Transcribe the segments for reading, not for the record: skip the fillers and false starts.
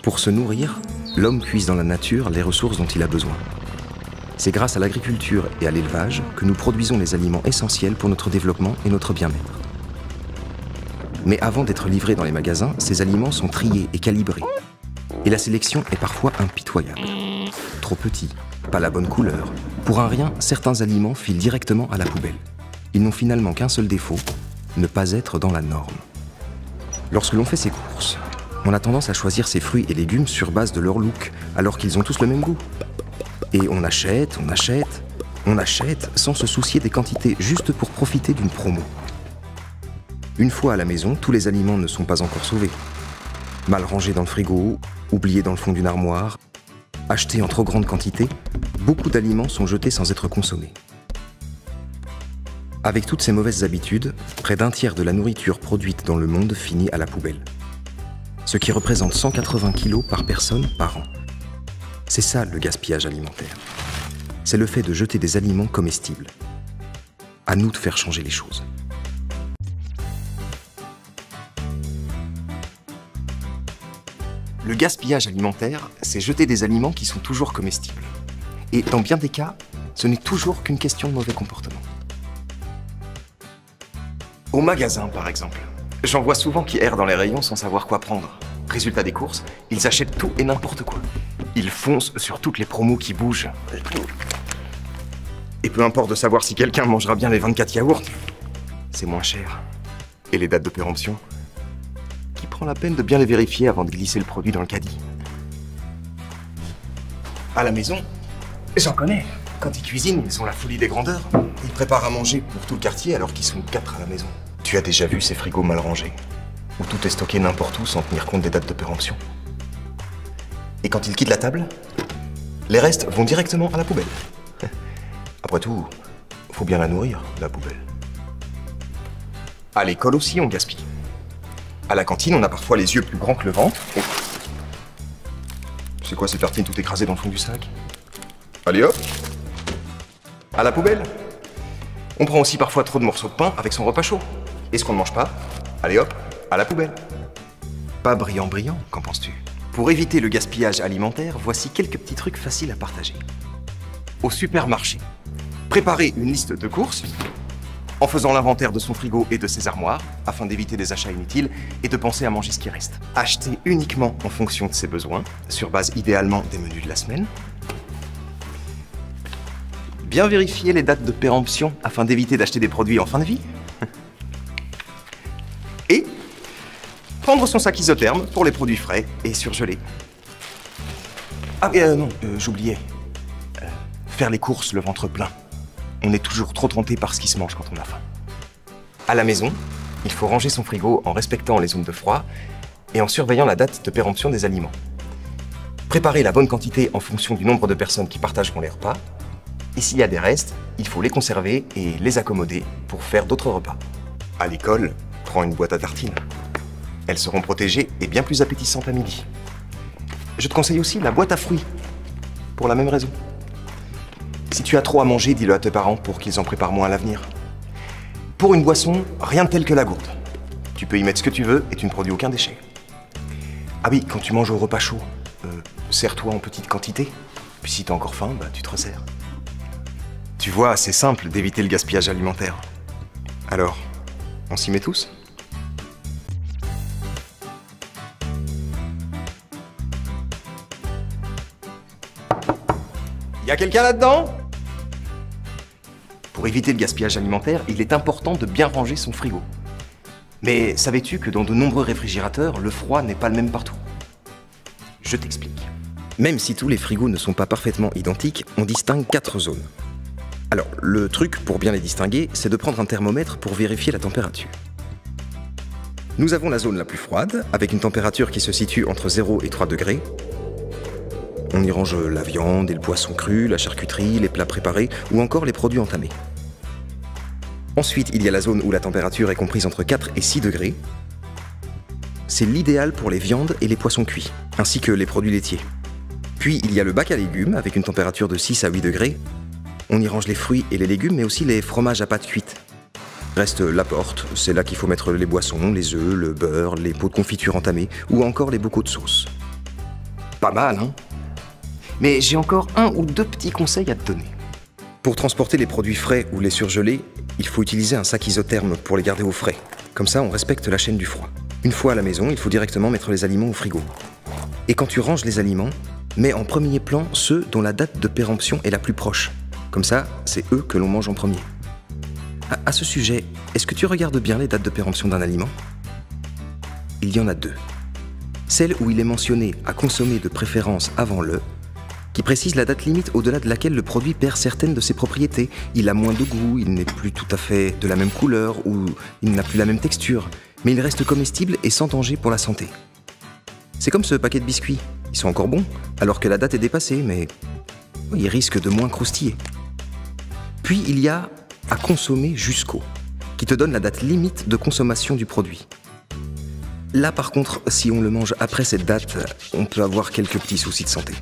Pour se nourrir, l'homme puise dans la nature les ressources dont il a besoin. C'est grâce à l'agriculture et à l'élevage que nous produisons les aliments essentiels pour notre développement et notre bien-être. Mais avant d'être livrés dans les magasins, ces aliments sont triés et calibrés. Et la sélection est parfois impitoyable. Trop petit, pas la bonne couleur. Pour un rien, certains aliments filent directement à la poubelle. Ils n'ont finalement qu'un seul défaut, ne pas être dans la norme. Lorsque l'on fait ses courses, on a tendance à choisir ses fruits et légumes sur base de leur look, alors qu'ils ont tous le même goût. Et on achète sans se soucier des quantités, juste pour profiter d'une promo. Une fois à la maison, tous les aliments ne sont pas encore sauvés. Mal rangés dans le frigo, oubliés dans le fond d'une armoire, achetés en trop grande quantité, beaucoup d'aliments sont jetés sans être consommés. Avec toutes ces mauvaises habitudes, près d'un tiers de la nourriture produite dans le monde finit à la poubelle. Ce qui représente 180 kilos par personne par an. C'est ça le gaspillage alimentaire. C'est le fait de jeter des aliments comestibles. À nous de faire changer les choses. Le gaspillage alimentaire, c'est jeter des aliments qui sont toujours comestibles. Et dans bien des cas, ce n'est toujours qu'une question de mauvais comportement. Au magasin, par exemple, j'en vois souvent qui errent dans les rayons sans savoir quoi prendre. Résultat des courses, ils achètent tout et n'importe quoi. Ils foncent sur toutes les promos qui bougent. Et peu importe de savoir si quelqu'un mangera bien les 24 yaourts, c'est moins cher. Et les dates de péremption, qui prend la peine de bien les vérifier avant de glisser le produit dans le caddie. À la maison, j'en connais. Quand ils cuisinent, ils ont la folie des grandeurs. Ils préparent à manger pour tout le quartier alors qu'ils sont 4 à la maison. Tu as déjà vu ces frigos mal rangés, où tout est stocké n'importe où sans tenir compte des dates de péremption. Et quand ils quittent la table, les restes vont directement à la poubelle. Après tout, faut bien la nourrir, la poubelle. À l'école aussi, on gaspille. À la cantine, on a parfois les yeux plus grands que le ventre. Oh. C'est quoi ces tartines tout écrasées dans le fond du sac? Allez hop! À la poubelle. On prend aussi parfois trop de morceaux de pain avec son repas chaud. Et ce qu'on ne mange pas, allez hop, à la poubelle. Pas brillant, qu'en penses-tu? Pour éviter le gaspillage alimentaire, voici quelques petits trucs faciles à partager. Au supermarché, préparez une liste de courses en faisant l'inventaire de son frigo et de ses armoires afin d'éviter des achats inutiles et de penser à manger ce qui reste. Achetez uniquement en fonction de ses besoins, sur base idéalement des menus de la semaine. Bien vérifier les dates de péremption afin d'éviter d'acheter des produits en fin de vie. Et prendre son sac isotherme pour les produits frais et surgelés. Ah non, j'oubliais. Faire les courses le ventre plein. On est toujours trop tenté par ce qui se mange quand on a faim. À la maison, il faut ranger son frigo en respectant les zones de froid et en surveillant la date de péremption des aliments. Préparer la bonne quantité en fonction du nombre de personnes qui partageront les repas. Et s'il y a des restes, il faut les conserver et les accommoder pour faire d'autres repas. À l'école, prends une boîte à tartines. Elles seront protégées et bien plus appétissantes à midi. Je te conseille aussi la boîte à fruits, pour la même raison. Si tu as trop à manger, dis-le à tes parents pour qu'ils en préparent moins à l'avenir. Pour une boisson, rien de tel que la gourde. Tu peux y mettre ce que tu veux et tu ne produis aucun déchet. Ah oui, quand tu manges au repas chaud, sers-toi en petite quantité. Puis si t'as encore faim, tu te resserres. Tu vois, c'est simple d'éviter le gaspillage alimentaire. Alors, on s'y met tous ? Y a quelqu'un là-dedans ? Pour éviter le gaspillage alimentaire, il est important de bien ranger son frigo. Mais savais-tu que dans de nombreux réfrigérateurs, le froid n'est pas le même partout ? Je t'explique. Même si tous les frigos ne sont pas parfaitement identiques, on distingue 4 zones. Alors, le truc pour bien les distinguer, c'est de prendre un thermomètre pour vérifier la température. Nous avons la zone la plus froide, avec une température qui se situe entre 0 et 3 degrés. On y range la viande et le poisson cru, la charcuterie, les plats préparés ou encore les produits entamés. Ensuite, il y a la zone où la température est comprise entre 4 et 6 degrés. C'est l'idéal pour les viandes et les poissons cuits, ainsi que les produits laitiers. Puis, il y a le bac à légumes, avec une température de 6 à 8 degrés. On y range les fruits et les légumes, mais aussi les fromages à pâte cuite. Reste la porte, c'est là qu'il faut mettre les boissons, les œufs, le beurre, les pots de confiture entamés ou encore les bocaux de sauce. Pas mal, hein? Mais j'ai encore un ou deux petits conseils à te donner. Pour transporter les produits frais ou les surgelés, il faut utiliser un sac isotherme pour les garder au frais. Comme ça, on respecte la chaîne du froid. Une fois à la maison, il faut directement mettre les aliments au frigo. Et quand tu ranges les aliments, mets en premier plan ceux dont la date de péremption est la plus proche. Comme ça, c'est eux que l'on mange en premier. À ce sujet, est-ce que tu regardes bien les dates de péremption d'un aliment? Il y en a deux. Celle où il est mentionné à consommer de préférence avant le, qui précise la date limite au-delà de laquelle le produit perd certaines de ses propriétés. Il a moins de goût, il n'est plus tout à fait de la même couleur ou il n'a plus la même texture, mais il reste comestible et sans danger pour la santé. C'est comme ce paquet de biscuits. Ils sont encore bons, alors que la date est dépassée, mais ils risquent de moins croustiller. Puis il y a à consommer jusqu'au, qui te donne la date limite de consommation du produit. Là par contre, si on le mange après cette date, on peut avoir quelques petits soucis de santé.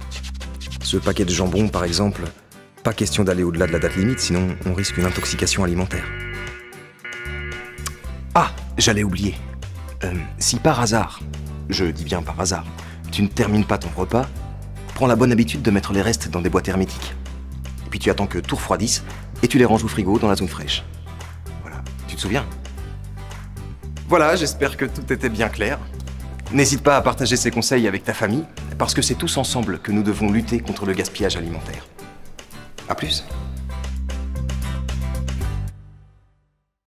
Ce paquet de jambon par exemple, pas question d'aller au-delà de la date limite, sinon on risque une intoxication alimentaire. Ah, j'allais oublier. Si par hasard, je dis bien par hasard, tu ne termines pas ton repas, prends la bonne habitude de mettre les restes dans des boîtes hermétiques. Et puis tu attends que tout refroidisse et tu les ranges au frigo dans la zone fraîche. Voilà, tu te souviens? Voilà, j'espère que tout était bien clair. N'hésite pas à partager ces conseils avec ta famille, parce que c'est tous ensemble que nous devons lutter contre le gaspillage alimentaire. À plus.